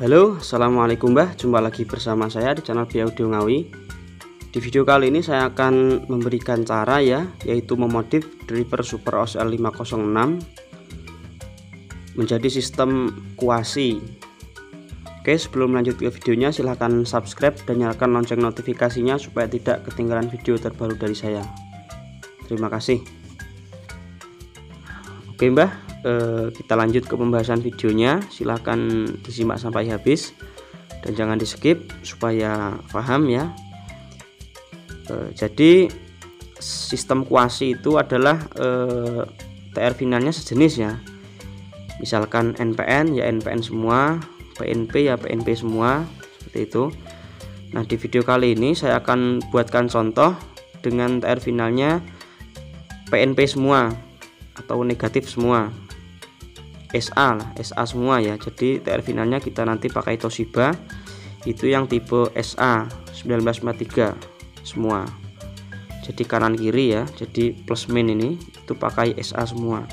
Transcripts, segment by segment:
Halo, assalamualaikum Mbah. Jumpa lagi bersama saya di channel Bia Audio Ngawi. Di video kali ini saya akan memberikan cara yaitu memodif driver Super OSL 506 menjadi sistem kuasi. Oke, sebelum lanjut ke videonya silahkan subscribe dan nyalakan lonceng notifikasinya supaya tidak ketinggalan video terbaru dari saya. Terima kasih. Oke Mbah, kita lanjut ke pembahasan videonya. Silahkan disimak sampai habis dan jangan di skip supaya paham ya. Jadi sistem kuasi itu adalah TR finalnya sejenis ya, misalkan NPN ya NPN semua, PNP ya PNP semua, seperti itu. Nah, di video kali ini saya akan buatkan contoh dengan TR finalnya PNP semua atau negatif semua, SA lah, SA semua ya. Jadi TR finalnya kita nanti pakai Toshiba, itu yang tipe SA 1953 semua. Jadi kanan kiri ya, jadi plus min ini itu pakai SA semua.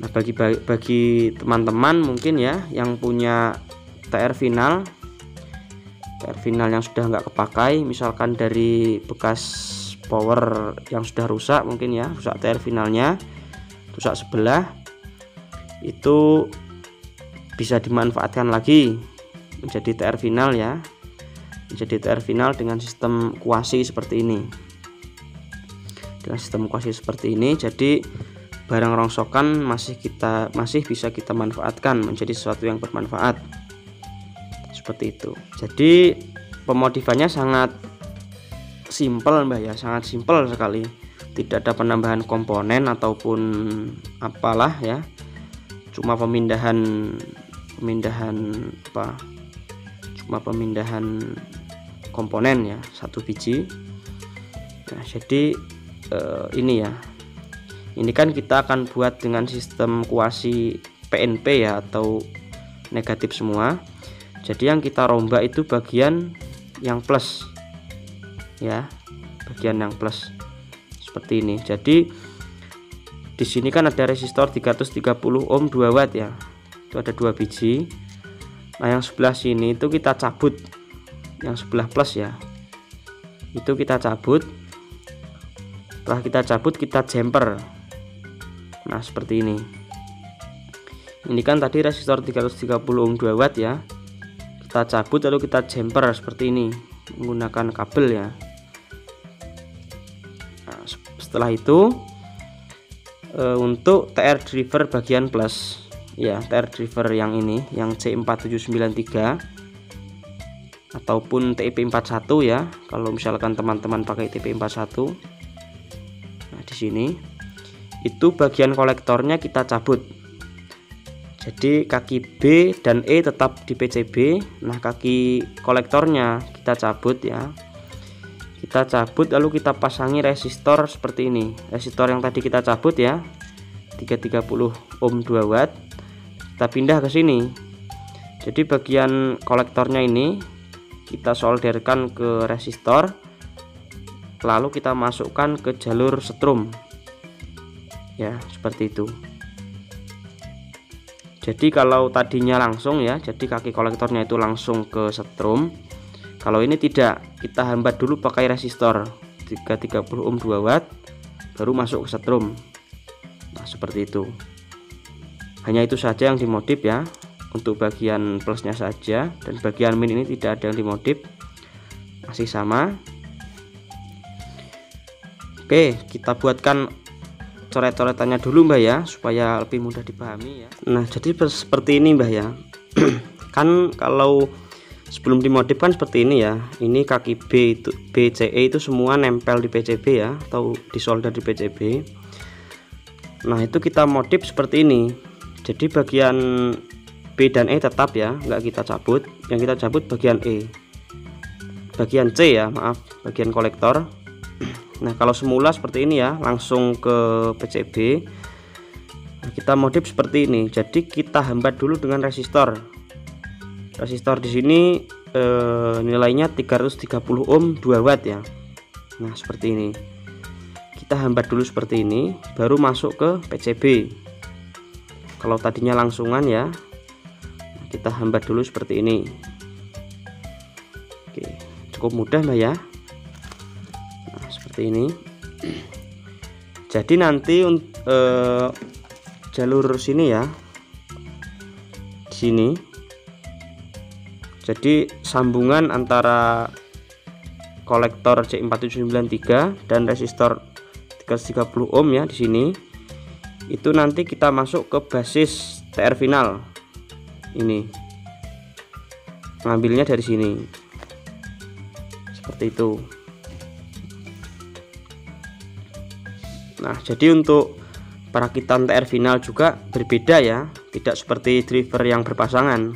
Nah, bagi teman-teman mungkin ya yang punya TR final yang sudah nggak kepakai, misalkan dari bekas power yang sudah rusak, mungkin ya rusak TR finalnya, rusak sebelah, itu bisa dimanfaatkan lagi menjadi TR final ya, menjadi TR final dengan sistem kuasi seperti ini. Dengan sistem kuasi seperti ini, jadi barang rongsokan masih bisa kita manfaatkan menjadi sesuatu yang bermanfaat, seperti itu. Jadi pemodifannya sangat simpel Mbak ya, sangat simpel sekali. Tidak ada penambahan komponen ataupun apalah ya, cuma pemindahan komponen ya, satu biji. Nah, jadi ini ya, ini kan kita akan buat dengan sistem kuasi PNP ya, atau negatif semua. Jadi yang kita rombak itu bagian yang plus ya, bagian yang plus seperti ini. Jadi di sini kan ada resistor 330 ohm 2 watt ya, itu ada 2 biji. Nah, yang sebelah sini itu kita cabut, yang sebelah plus ya, itu kita cabut. Setelah kita cabut, kita jumper. Nah, seperti ini. Ini kan tadi resistor 330 ohm 2 watt ya, kita cabut lalu kita jumper seperti ini menggunakan kabel ya. Nah, setelah itu untuk TR driver bagian plus ya, TR driver yang ini yang C4793 ataupun TIP41 ya, kalau misalkan teman-teman pakai TIP41. Nah, di sini itu bagian kolektornya kita cabut. Jadi kaki B dan E tetap di PCB. Nah, kaki kolektornya kita cabut ya, kita cabut lalu kita pasangi resistor seperti ini. Resistor yang tadi kita cabut ya, 330 ohm 2 watt, kita pindah ke sini. Jadi bagian kolektornya ini kita solderkan ke resistor, lalu kita masukkan ke jalur setrum ya, seperti itu. Jadi kalau tadinya langsung ya, jadi kaki kolektornya itu langsung ke setrum. Kalau ini tidak, kita hambat dulu pakai resistor 330 ohm 2 watt baru masuk ke setrum. Nah, seperti itu. Hanya itu saja yang dimodif ya, untuk bagian plusnya saja, dan bagian min ini tidak ada yang dimodif, masih sama. Oke, kita buatkan coret-coretannya dulu Mbak ya, supaya lebih mudah dipahami ya. Nah, jadi seperti ini Mbak ya. Kan kalau sebelum dimodif kan seperti ini ya, ini kaki B itu BCE itu semua nempel di PCB ya, atau disolder di PCB. Nah, itu kita modif seperti ini. Jadi bagian B dan E tetap ya, nggak kita cabut. Yang kita cabut bagian E, bagian C ya, maaf, bagian kolektor. Nah, kalau semula seperti ini ya, langsung ke PCB. Nah, kita modif seperti ini. Jadi kita hambat dulu dengan resistor. Resistor di sini nilainya 330 ohm 2 watt ya. Nah, seperti ini. Kita hambat dulu seperti ini, baru masuk ke PCB. Kalau tadinya langsungan ya, kita hambat dulu seperti ini. Oke, cukup mudah Mbak ya. Nah, seperti ini. Jadi nanti jalur sini ya, di sini. Jadi sambungan antara kolektor C4793 dan resistor 330 ohm ya di sini. Itu nanti kita masuk ke basis TR final. Ini. Ngambilnya dari sini. Seperti itu. Nah, jadi untuk perakitan TR final juga berbeda ya, tidak seperti driver yang berpasangan,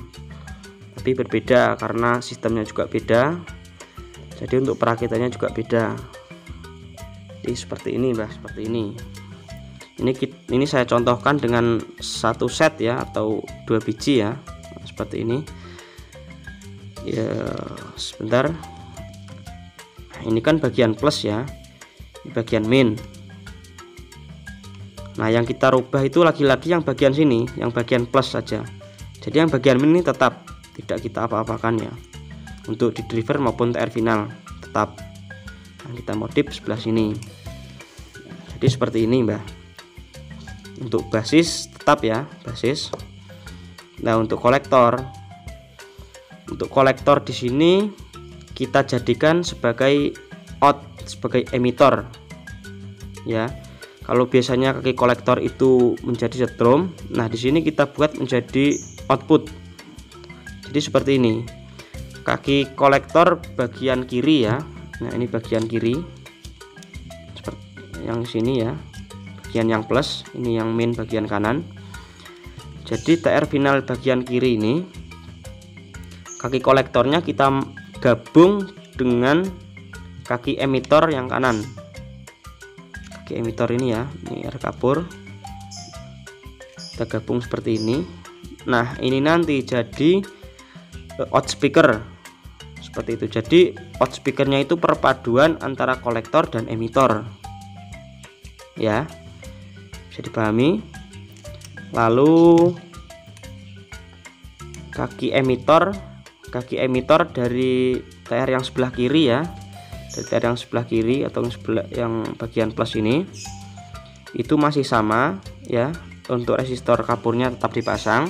tapi berbeda karena sistemnya juga beda. Jadi untuk perakitannya juga beda. Jadi seperti ini Mbak, seperti ini. Ini saya contohkan dengan satu set ya, atau 2 biji ya, seperti ini. Ya, sebentar. Ini kan bagian plus ya, ini bagian min. Nah, yang kita rubah itu lagi-lagi yang bagian sini, yang bagian plus saja. Jadi yang bagian min ini tetap tidak kita apa-apakan ya. Untuk di driver maupun TR final tetap. Nah, kita modif sebelah sini. Jadi seperti ini Mbak. Untuk basis tetap ya, basis. Nah, untuk kolektor di sini kita jadikan sebagai out, sebagai emitor ya. Kalau biasanya kaki kolektor itu menjadi setrum, nah di sini kita buat menjadi output. Jadi seperti ini. Kaki kolektor bagian kiri ya. Nah, ini bagian kiri. Seperti yang sini ya. Bagian yang plus, ini yang min bagian kanan. Jadi TR final bagian kiri ini, kaki kolektornya kita gabung dengan kaki emitor yang kanan. Kaki emitor ini ya, ini R kapur. Kita gabung seperti ini. Nah, ini nanti jadi out speaker seperti itu. Jadi out speakernya itu perpaduan antara kolektor dan emitor ya, bisa dipahami. Lalu kaki emitor dari TR yang sebelah kiri ya, dari TR yang sebelah kiri atau yang bagian plus ini itu masih sama ya. Untuk resistor kapurnya tetap dipasang,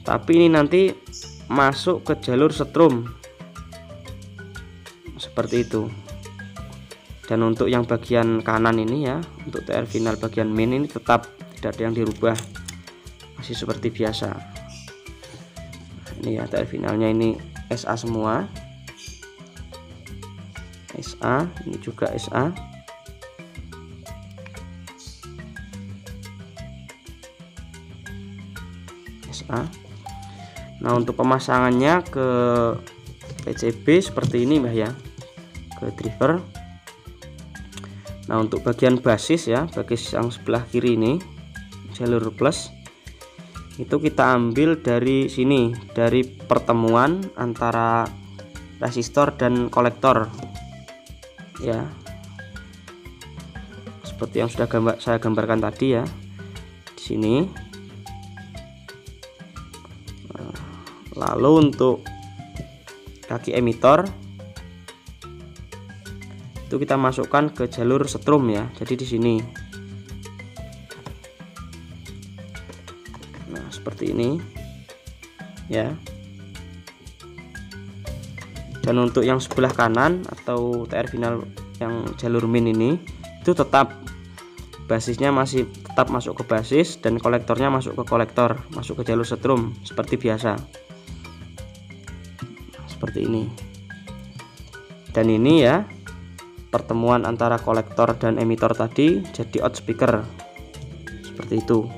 tapi ini nanti masuk ke jalur setrum seperti itu. Dan untuk yang bagian kanan ini ya, untuk TR final bagian min ini tetap tidak ada yang dirubah, masih seperti biasa. Ini ya, TR finalnya ini SA semua, SA, ini juga SA. Nah, untuk pemasangannya ke PCB seperti ini Mbah ya, ke driver. Nah, untuk bagian basis ya, basis yang sebelah kiri ini, jalur plus, itu kita ambil dari sini, dari pertemuan antara resistor dan kolektor ya, seperti yang sudah saya gambarkan tadi ya, di sini. Lalu untuk kaki emitor itu kita masukkan ke jalur setrum ya. Jadi di sini. Nah, seperti ini. Ya. Dan untuk yang sebelah kanan atau TR final yang jalur min ini itu tetap basisnya masih tetap masuk ke basis dan kolektornya masuk ke kolektor, masuk ke jalur setrum seperti biasa. Seperti ini. Dan ini ya, pertemuan antara kolektor dan emitor tadi jadi out speaker seperti itu.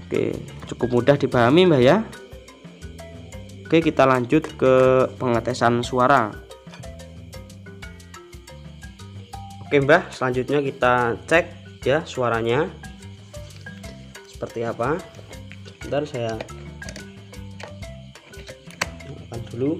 Oke, cukup mudah dipahami Mbah ya. Oke, kita lanjut ke pengetesan suara. Oke Mbah, selanjutnya kita cek ya suaranya seperti apa. Bentar, saya dulu.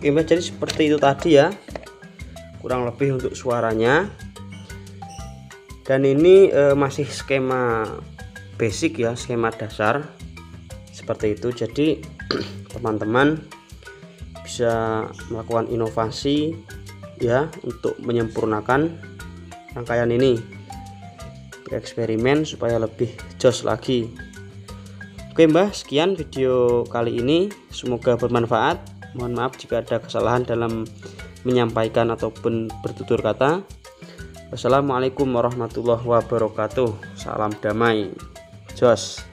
Oke Mbak, jadi seperti itu tadi ya kurang lebih untuk suaranya. Dan ini masih skema basic ya, skema dasar seperti itu. Jadi teman-teman bisa melakukan inovasi ya untuk menyempurnakan rangkaian ini, bereksperimen supaya lebih jos lagi. Oke Mbak, sekian video kali ini, semoga bermanfaat. Mohon maaf jika ada kesalahan dalam menyampaikan ataupun bertutur kata. Wassalamualaikum warahmatullahi wabarakatuh. Salam damai, jos.